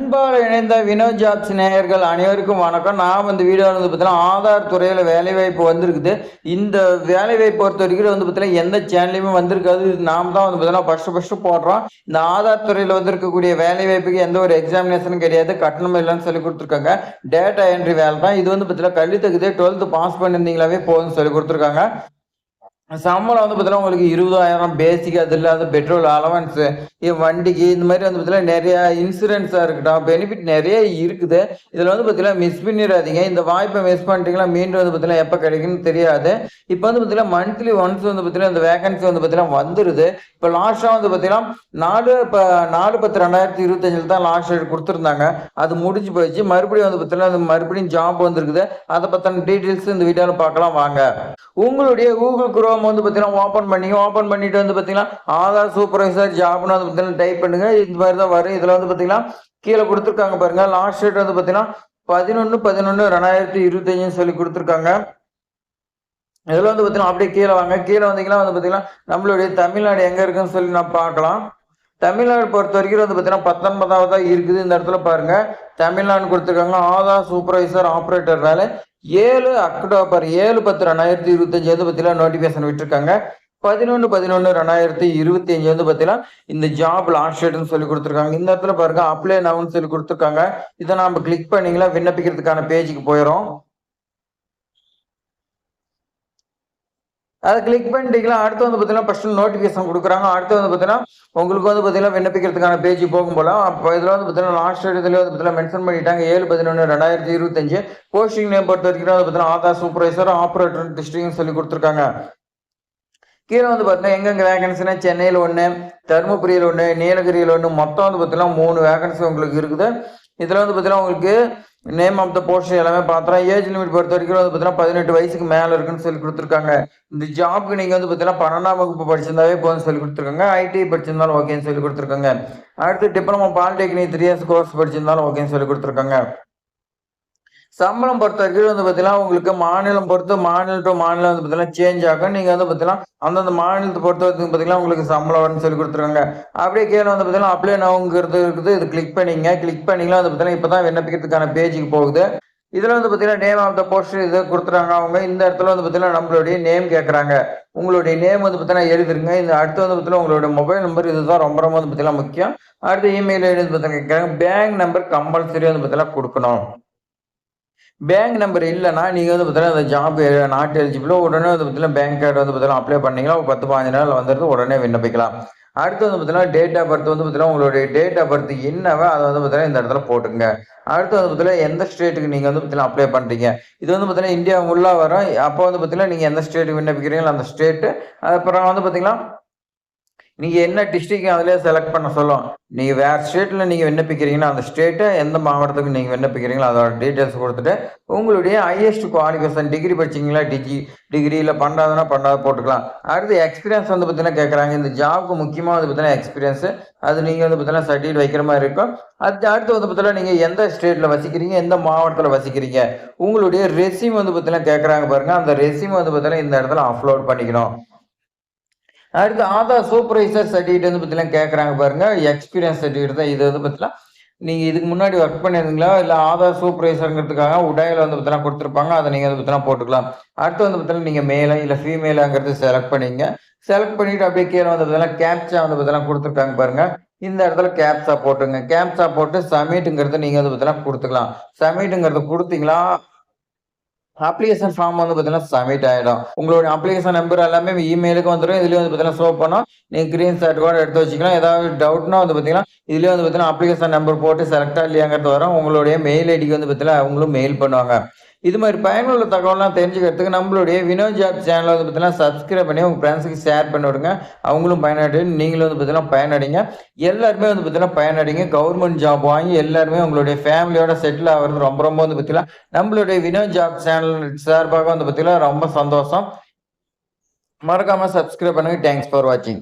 அன்பால் இணைந்த வினோத் ஜாப்ஸ் நேயர்கள் அனைவருக்கும் வணக்கம். நான் இந்த வீடியோவில் பார்த்தீங்கன்னா ஆதார் துறையில் வேலைவாய்ப்பு வந்திருக்குது. இந்த வேலைவாய்ப்பு பொறுத்த வரைக்கும் பார்த்தீங்கன்னா எந்த சேனல்லையுமே வந்திருக்காது. இது நாம் தான் பார்த்தீங்கன்னா ஃபர்ஸ்ட் போடுறோம். இந்த ஆதார் துறையில் வந்திருக்கக்கூடிய வேலைவாய்ப்புக்கு எந்த ஒரு எக்ஸாமினேஷனும் கிடையாது, கட்டணம் இல்லைன்னு சொல்லி கொடுத்துருக்காங்க. டேட்டா என்ட்ரி வேலை தான் இது. பார்த்தீங்கன்னா கல்வி தகுதி 12th பாஸ் பண்ணியிருந்தீங்களாவே போதும்னு சொல்லி கொடுத்துருக்காங்க. சம்பளம் பார்த்தீங்கன்னா உங்களுக்கு 20,000 பேசிக், அது இல்லாத பெட்ரோல் அலவன்ஸ், வண்டிக்கு இந்த மாதிரி பார்த்தீங்கன்னா நிறைய இன்சூரன்ஸா இருக்கட்டும், பெனிஃபிட் நிறைய இருக்குது. இதுல பார்த்தீங்கன்னா மிஸ் பண்ணிடாதீங்க. இந்த வாய்ப்பை மிஸ் பண்ணிட்டீங்கன்னா மீண்டும் பார்த்தீங்கன்னா எப்போ கிடைக்குன்னு தெரியாது. இப்போ பார்த்தீங்கன்னா மந்த்லி ஒன்ஸ் பார்த்தீங்கன்னா இந்த வேகன்சி பார்த்தீங்கன்னா வந்துருது. இப்போ லாஸ்டா பார்த்தீங்கன்னா 4/10/2025 தான் லாஸ்ட் டேட் கொடுத்துருந்தாங்க. அது முடிஞ்சு போயிடுச்சு. மறுபடியும் பார்த்தீங்கன்னா மறுபடியும் ஜாப் வந்திருக்குது. அதை பத்தின டீட்டெயில்ஸ் இந்த வீடியோவில் பார்க்கலாம் வாங்க. உங்களுடைய கூகுள் குரோம் பார்த்தீங்கன்னா ஓப்பன் பண்ணிட்டு பார்த்தீங்கன்னா ஆதார் சூப்பர்வைசர் ஜாப்னு பார்த்தீங்கன்னா டைப் பண்ணுங்க. இந்த மாதிரி தான் வரும். இதுல பார்த்தீங்கன்னா கீழே கொடுத்துருக்காங்க பாருங்க. லாஸ்ட் டேட் பார்த்தீங்கன்னா 11/11/2025 சொல்லி கொடுத்துருக்காங்க. இதுல பார்த்தீங்கன்னா அப்படியே கீழே வாங்க. கீழே வந்தீங்கன்னா பார்த்தீங்கன்னா நம்மளுடைய தமிழ்நாடு எங்க இருக்குன்னு சொல்லி நான் பார்க்கலாம். தமிழ்நாடு பொறுத்த வரைக்கும் பார்த்தீங்கன்னா 19வது இருக்குது. இந்த இடத்துல பாருங்க தமிழ்நாடு கொடுத்துருக்காங்க. ஆதார் சூப்பர்வைசர் ஆப்ரேட்டர் வேலை 7 அக்டோபர் 7/10/2025 பார்த்தீங்கன்னா நோட்டிபிகேஷன் விட்டுருக்காங்க. 11/11/2025 பார்த்தீங்கன்னா இந்த ஜாப் லாஸ்ட் டேட்னு சொல்லி கொடுத்துருக்காங்க. இந்த இடத்துல பாருங்க அப்ளை நவுன்னு சொல்லி கொடுத்துருக்காங்க. இதை நம்ம கிளிக் பண்ணீங்களா விண்ணப்பிக்கிறதுக்கான பேஜுக்கு போயிடும். அதை கிளிக் பண்ணிட்டீங்களா அடுத்து பார்த்தீங்கன்னா ஃபர்ஸ்ட் நோட்டிஃபிகேஷன் கொடுக்குறாங்க. அடுத்து பார்த்தீங்கன்னா உங்களுக்கு பார்த்தீங்கன்னா விண்ணப்பிக்கிறதுக்கான பேஜ் போகும் போல. அப்போ இதில் பார்த்தீங்கன்னா லாஸ்ட் இதில் பார்த்தீங்கன்னா மென்ஷன் பண்ணிட்டாங்க 7/11/2025. போஸ்டிங் நேம் பொறுத்த வரைக்கும் பார்த்தீங்கன்னா ஆதார் சூப்பர்வைசர் ஆப்ரேட்டர் டிஸ்ட்ரிக்ட்னு சொல்லி கொடுத்துருக்காங்க. கீழே பார்த்தீங்கன்னா எங்கெங்க வேகன்சினா சென்னையில் 1, தருமபுரியில் 1, நீலகிரியில் 1, மொத்தம் பார்த்தீங்கன்னா 3 வேகன்சி உங்களுக்கு இருக்குது. இதில் பார்த்தீங்கன்னா உங்களுக்கு நேம் ஆஃப் த போஸ்ட் எல்லாமே பார்த்தோம். ஏஜ் லிமிட் பொறுத்த வரைக்கும் பார்த்தீங்கன்னா 18 வயசுக்கு மேலே இருக்குன்னு சொல்லி கொடுத்துருக்காங்க. இந்த ஜாப்க்கு நீங்கள் பார்த்தீங்கன்னா 12ஆம் வகுப்பு படிச்சிருந்தாவே போதும் சொல்லி கொடுத்துருக்காங்க. ஐடி படிச்சிருந்தாலும் ஓகேன்னு சொல்லி கொடுத்துருக்காங்க. அடுத்து டிப்ளமோ பாலிடெக்னிக் 3 இயர்ஸ் கோர்ஸ் படிச்சிருந்தாலும் ஓகேன்னு சொல்லி கொடுத்துருக்காங்க. சம்பளம் பொறுத்த வரைக்கும் பார்த்தீங்கன்னா உங்களுக்கு மாநிலம் பொறுத்து மாநிலம் டு மாநிலம் பார்த்தீங்கன்னா சேஞ்ச் ஆகும். நீங்கள் பார்த்தீங்கன்னா அந்தந்த மாநிலத்தை பொறுத்த வரைக்கும் பார்த்தீங்கன்னா உங்களுக்கு சம்பளம் வரும்னு சொல்லி கொடுத்துருக்காங்க. அப்படியே கீழே பார்த்தீங்கன்னா அப்ளை நவுங்கிறது இருக்குது. இது கிளிக் பண்ணீங்களா பார்த்தீங்கன்னா இப்போ தான் விண்ணப்பிக்கிறதுக்கான பேஜுக்கு போகுது. இதில் பார்த்தீங்கன்னா நேம் ஆஃப் த போஸ்ட் இது கொடுத்துறாங்க அவங்க. இந்த இடத்துல பார்த்தீங்கன்னா நம்மளுடைய நேம் கேட்குறாங்க. உங்களுடைய நேம் பார்த்தீங்கன்னா எழுதிருங்க. இந்த அடுத்து பார்த்தீங்கன்னா உங்களுடைய மொபைல் நம்பர் இதுதான் ரொம்ப ரொம்ப பார்த்தீங்கன்னா முக்கியம். அடுத்து இமெயில் ஐடி பார்த்தீங்கன்னா கேட்குறாங்க. பேங்க் நம்பர் கம்பல்சரி பார்த்தீங்கன்னா கொடுக்கணும். பேங்க் நம்பர் இல்லைன்னா நீங்கள் பார்த்தீங்கன்னா அந்த ஜாப் நாட் எலிஜிபிளோ உடனே பார்த்தீங்கன்னா பேங்க் கார்டு பார்த்தீங்கன்னா அப்ளை பண்ணீங்கன்னா 10-15 நாள் வந்துடுது. உடனே விண்ணப்பிக்கலாம். அடுத்து பார்த்தீங்கன்னா டேட் ஆஃப் பர்த் பார்த்தீங்கன்னா உங்களுடைய டேட் ஆஃப் பர்த் என்னவோ அதை பார்த்தீங்கன்னா இந்த இடத்துல போட்டுங்க. அடுத்து பார்த்தீங்கன்னா எந்த ஸ்டேட்டுக்கு நீங்கள் பார்த்தீங்கன்னா அப்ளை பண்ணுறீங்க, இது பார்த்தீங்கன்னா இந்தியா உள்ள வரும். அப்போ பார்த்தீங்கன்னா நீங்கள் எந்த ஸ்டேட்டுக்கு விண்ணப்பிக்கிறீங்களோ அந்த ஸ்டேட்டு. அப்புறம் பார்த்தீங்கன்னா நீங்கள் என்ன டிஸ்ட்ரிக்ட் அதிலே செலக்ட் பண்ண சொல்லும். நீங்கள் வேறு ஸ்டேட்டில் நீங்கள் விண்ணப்பிக்கிறீங்கன்னா அந்த ஸ்டேட்டை எந்த மாவட்டத்துக்கு நீங்கள் விண்ணப்பிக்கிறீங்களோ அதோட டீட்டெயில்ஸ் கொடுத்துட்டு உங்களுடைய ஹையஸ்ட் குவாலிஃபிகேஷன் டிகிரி படிச்சிங்களா டிகிரி இல்லை பண்ணாத போட்டுக்கலாம். அடுத்து எக்ஸ்பீரியன்ஸ் பார்த்தீங்கன்னா கேட்குறாங்க. இந்த ஜாப்க்கு முக்கியமாக பார்த்தீங்கன்னா எக்ஸ்பீரியன்ஸு அது நீங்கள் பார்த்தீங்கன்னா சர்டிஃபிகேட் வைக்கிற மாதிரி இருக்கும். அடுத்து பார்த்தீங்கன்னா நீங்கள் எந்த ஸ்டேட்டில் வசிக்கிறீங்க, எந்த மாவட்டத்தில் வசிக்கிறீங்க, உங்களுடைய ரெஸ்யூம் பார்த்தீங்கன்னா கேட்குறாங்க பாருங்கள். அந்த ரெஸ்யூம் பார்த்தீங்கன்னா இந்த இடத்துல அப்லோட் பண்ணிக்கணும். அடுத்து ஆதார் சூப்பர்வைசர் சர்டிஃபிகேட் பார்த்தீங்கன்னா கேட்குறாங்க பாருங்க. எக்ஸ்பீரியன்ஸ் சர்டிஃபிகேட் தான் இது பார்த்தீங்கன்னா நீங்கள் இதுக்கு முன்னாடி ஒர்க் பண்ணியிருந்தீங்களா இல்லை ஆதார் சூப்பர்வைசருங்கிறதுக்காக உடையில பார்த்தீங்கன்னா கொடுத்துருப்பாங்க. அதை நீங்கள் பார்த்தீங்கன்னா போட்டுக்கலாம். அடுத்து பார்த்தீங்கன்னா நீங்கள் மேலே இல்லை ஃபீமேலாங்கிறது செலக்ட் பண்ணிங்க. செலக்ட் பண்ணிட்டு அப்படியே கீழே பார்த்தீங்கன்னா கேப்சா பார்த்தீங்கன்னா கொடுத்துருக்காங்க பாருங்க. இந்த இடத்துல கேப்சா போட்டுங்க. கேப்சா போட்டு சப்மிட்டுங்கிறது நீங்கள் பார்த்தீங்கன்னா கொடுத்துக்கலாம். சப்மிட்டுங்கிறது கொடுத்தீங்களா அப்ளிகேஷன் ஃபார்ம் பார்த்தீங்கன்னா சப்மிட் ஆகிடும். உங்களுடைய அப்ளிகேஷன் நம்பர் எல்லாமே இமெயிலுக்கு வந்துடும். இதுலேயும் பார்த்தீங்கன்னா ஷோ பண்ணோம். நீங்கள் ஸ்க்ரீன் ஷாட் கூட எடுத்து வச்சுக்கலாம். ஏதாவது டவுட்னா பார்த்தீங்கன்னா இதுலேயும் பார்த்தீங்கன்னா அப்ளிகேஷன் நம்பர் போட்டு செலக்டாக இல்லையாங்கிறது வரும். உங்களுடைய மெயில் ஐடிக்கு பார்த்தீங்கன்னா அவங்களும் மெயில் பண்ணுவாங்க. இது மாதிரி பயனுள்ள தகவலாம் தெரிஞ்சுக்கிறதுக்கு நம்மளுடைய வினோத் ஜாப் சேனலை பார்த்தீங்கன்னா சப்ஸ்கிரைப் பண்ணி உங்கள் ஃப்ரெண்ட்ஸுக்கு ஷேர் பண்ணி விடுங்க. அவங்களும் பயனடை, நீங்களும் பார்த்தீங்கன்னா பயனடைங்க. எல்லாருமே பார்த்தீங்கன்னா பயனடைங்க. கவர்மெண்ட் ஜாப் வாங்கி எல்லாருமே உங்களுடைய ஃபேமிலியோட செட்டில் ஆகிறது ரொம்ப ரொம்ப பார்த்தீங்கன்னா நம்மளுடைய வினோத் ஜாப் சேனல் சார்பாக பார்த்தீங்கன்னா ரொம்ப சந்தோஷம். மறக்காமல் சப்ஸ்கிரைப் பண்ணுங்க. தேங்க்ஸ் ஃபார் வாட்சிங்.